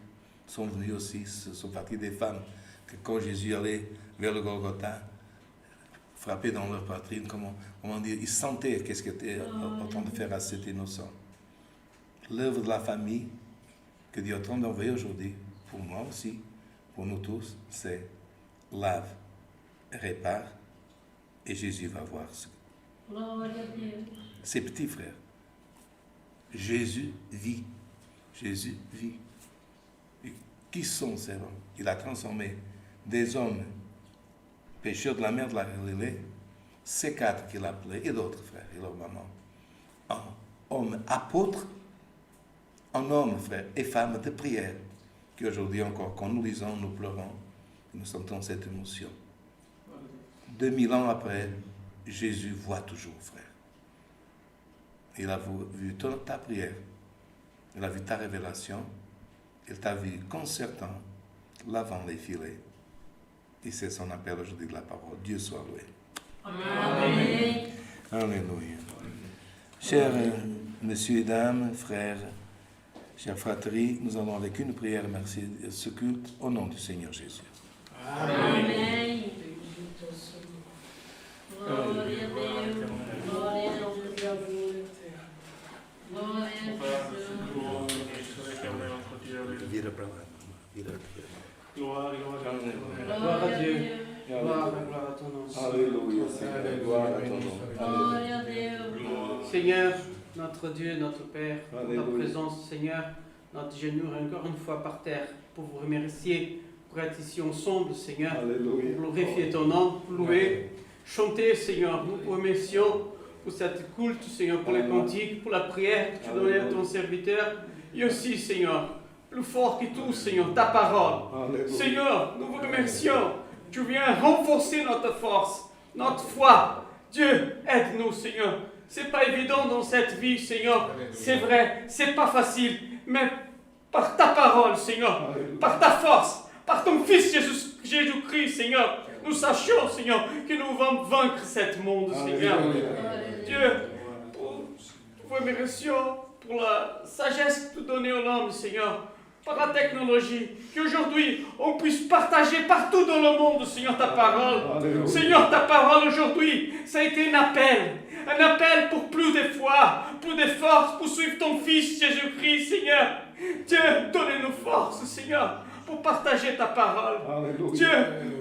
sont venues aussi, ce sont parties des femmes que quand Jésus allait vers le Golgotha, frappés dans leur poitrine, comment dire, ils sentaient qu'est-ce qu'il était en train de faire à cet innocent. L'œuvre de la famille que Dieu est en train d'envoyer aujourd'hui, pour moi aussi, pour nous tous, c'est lave, répare, et Jésus va voir ses petits frères. Jésus vit. Jésus vit. Et qui sont ces hommes? Il a transformé des hommes pécheurs de la mer de la Galilée, ces 4 qu'il appelait, et d'autres frères, et leurs mamans, en hommes apôtres, en hommes, frères, et femmes de prière, qui aujourd'hui encore, quand nous lisons, nous pleurons, nous sentons cette émotion. 2000 ans après, Jésus voit toujours, frère. Il a vu ta prière, il a vu ta révélation, il t'a vu concertant, lavant les filets. Et c'est son appel aujourd'hui de la parole. Dieu soit loué. Amen. Alléluia. Chers messieurs et dames, frères, chers fratries, nous allons avec une prière remercier ce culte au nom du Seigneur Jésus. Amen. Gloria a Deus. Gloria a Deus. Gloria a Deus. Vira para lá. Vira Gloire à Dieu. Glória Gloire à ton nom. Alléluia, Seigneur. Gloire à ton nom. Glória a Deus. Seigneur, notre Dieu, notre Père, Alléluia. ta présence, Seigneur, notre genou encore une fois par terre pour vous remercier, pour être ici ensemble, Seigneur, Alléluia. pour glorifier ton nom, pour louer, chanter, Seigneur. Nous vous remercions pour cette culte, Seigneur, pour les cantiques, pour la prière que tu donnais à ton serviteur, et aussi, Seigneur, plus fort que tout, Seigneur, ta parole. Alléluia. Seigneur, nous vous remercions. Tu viens renforcer notre force, notre foi. Dieu, aide-nous, Seigneur. C'est pas évident dans cette vie, Seigneur. C'est vrai, c'est pas facile. Mais par ta parole, Seigneur, par ta force, par ton Fils Jésus-Christ, Seigneur, nous sachions, Seigneur, que nous allons vaincre ce monde, Seigneur. Dieu, nous vous remercions pour la sagesse que tu donnes aux hommes, Seigneur. Par la technologie, qu'aujourd'hui on puisse partager partout dans le monde, Seigneur, ta parole. Alléluia. Seigneur, ta parole aujourd'hui, ça a été un appel pour plus de foi, plus de force, pour suivre ton Fils Jésus-Christ, Seigneur. Dieu, donnez-nous force, Seigneur, pour partager ta parole. Alléluia. Dieu,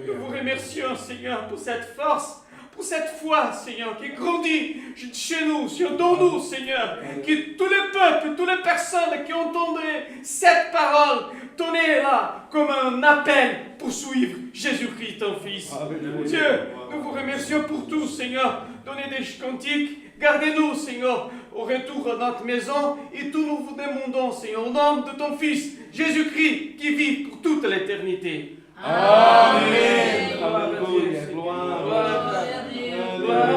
nous vous remercions, Seigneur, pour cette force, pour cette foi, Seigneur, qui grandit chez nous, dans nous, Seigneur. Que tous les peuples, toutes les personnes qui entendraient cette parole, donnez-la comme un appel pour suivre Jésus-Christ, ton Fils. Alléluia. Dieu, nous vous remercions pour tout, Seigneur. Donnez des cantiques. Gardez-nous, Seigneur, au retour à notre maison. Et tout nous vous demandons, Seigneur, au nom de ton Fils, Jésus-Christ, qui vit pour toute l'éternité. Amen. Alléluia. Gloire. Gloire à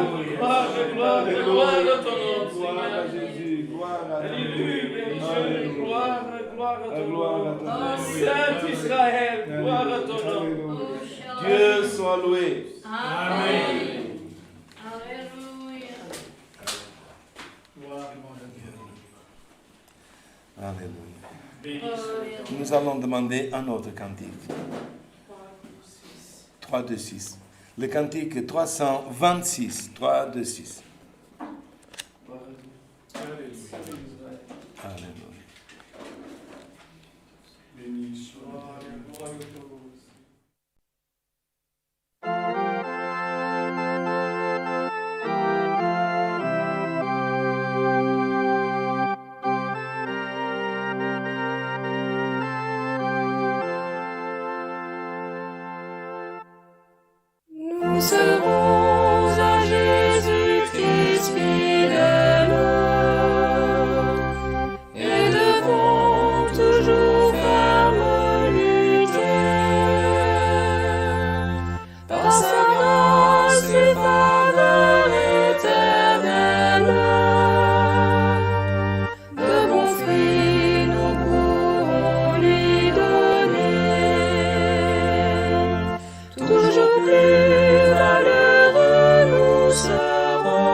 ton nom, Gloire à Seigneur. Jésus. Gloire à Dieu. Alléluia. Gloire, gloire à ton gloire à nom. ton nom. Saint Israël, gloire à ton nom. Alléluia. Dieu soit loué. Amen. Alléluia. Gloire à Dieu. Alléluia. Béni Gloria. Nous allons demander un autre cantique. 3, 2, 6. Le cantique 326. 3, 2, 6. Alléluia. Alléluia. Béni soit Nous serons à Jésus-Christ fidèles et devons toujours ferme lutter. Par sa grâce et faveur éternelle, de bons fruits nous pourrons lui donner. Toujours plus valeureux nous serons,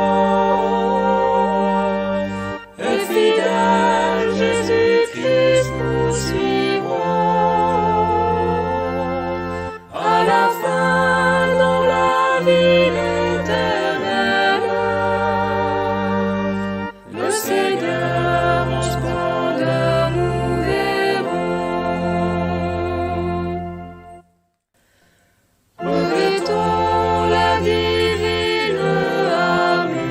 et fidèles Jésus-Christ nous suivrons. À la fin, dans la vie éternelle, le Seigneur en splendeur nous verrons. Revêtons la divine armure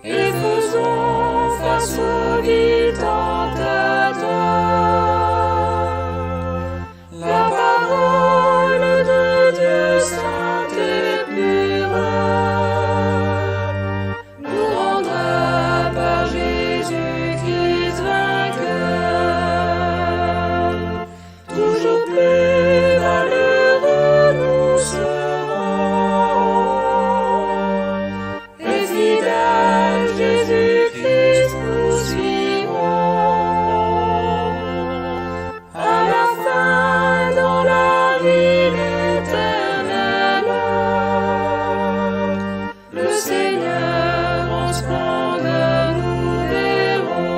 et faisons face aux vies tentateurs. La parole de Dieu sainte et pure nous rendra par Jésus-Christ vainqueur. Toujours plus valeureux nous serons, et fidèles Jésus-Christ nous suivrons. À la fin, dans la vie éternelle, le Seigneur en splendeur nous verrons.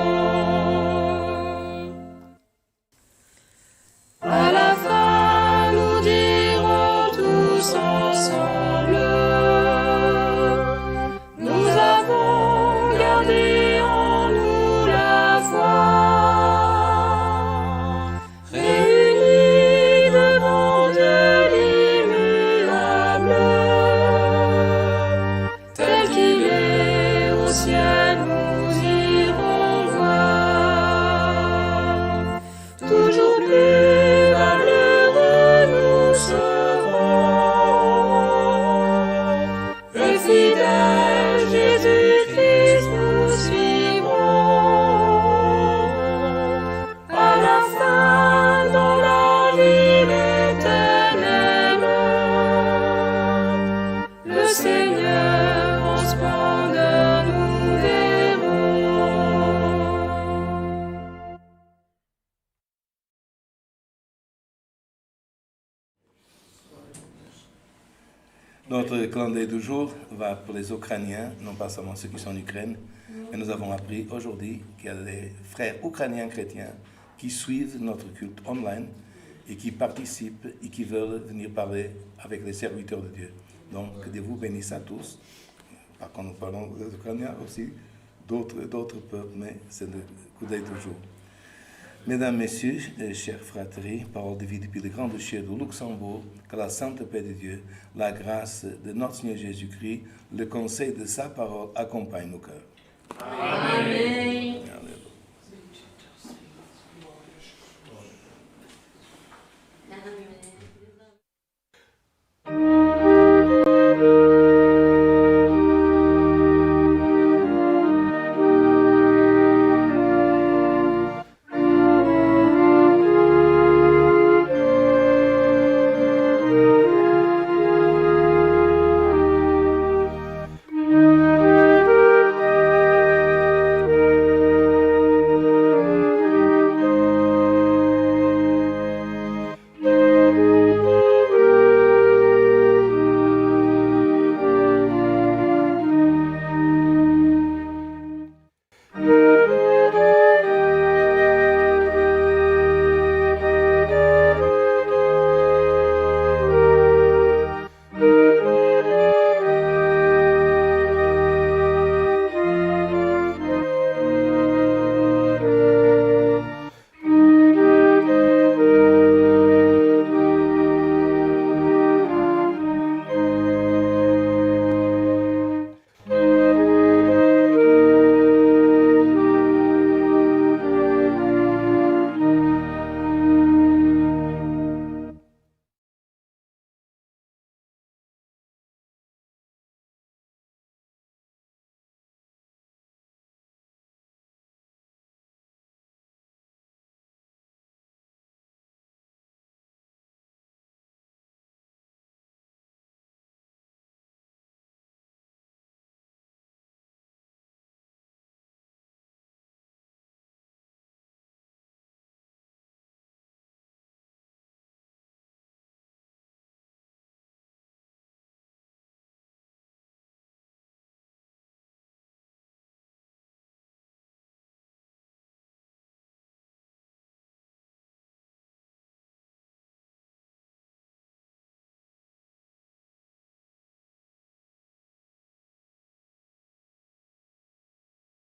À la fin, nous dirons tous ensemble, nous avons gardé en nous la foi, réunis devant Dieu l'immuable, tel qu'il est au ciel, nous irons voir. Toujours plus valeureux nous serons, et fidèles Jésus-Christ nous suivrons. À la fin, dans la vie éternelle, le Seigneur en splendeur nous verrons. Notre calendrier du jour va pour les Ukrainiens, non pas seulement ceux qui sont en Ukraine, mais nous avons appris aujourd'hui qu'il y a des frères ukrainiens chrétiens qui suivent notre culte online et qui participent et qui veulent venir parler avec les serviteurs de Dieu. Donc, que Dieu vous bénisse à tous. Par contre, nous parlons des Ukrainiens aussi, d'autres peuples, mais c'est le coup d'œil du jour. Mesdames, Messieurs, chers fratries, parole de vie depuis le Grand-Duché de Luxembourg, que la sainte paix de Dieu, la grâce de notre Seigneur Jésus-Christ, le conseil de sa parole accompagne nos cœurs. Amen. Amen.